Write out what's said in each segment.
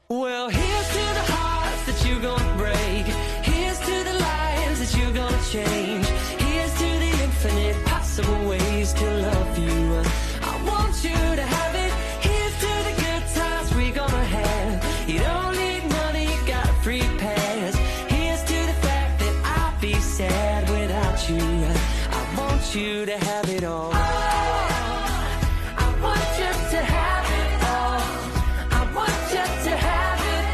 Well, here's to the hearts that you're gonna break. Here's to the lives that you're gonna change. Here's to the infinite possible ways to love you. I want you to have it. Here's to the good times we're gonna have. You don't need money, you got a free pass. Here's to the fact that I'll be sad without you. I want you to have it all. I want you to have it all. I want you to have it.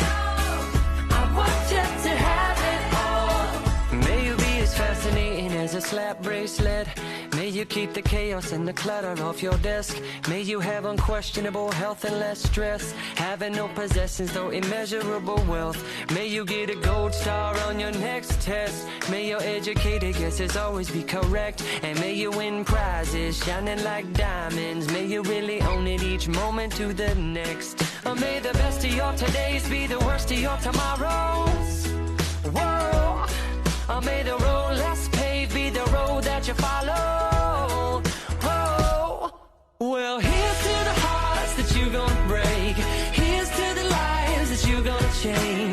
I want you to have it all. May you be as fascinating as a slap bracelet. May you keep the chaos and the clutter off your desk. May you have unquestionable health and less stress. Having no possessions, though immeasurable wealth. May you get a gold star on your next test. May your educated guesses always be correct. And may you win prizes shining like diamonds. May you really own it each moment to the next. Or may the best of your todays be the worst of your tomorrows. Whoa. Or may the road less paved be the road that you follow. Whoa. Well, here's to the hearts that you're gonna break. Here's to the lives that you're gonna change.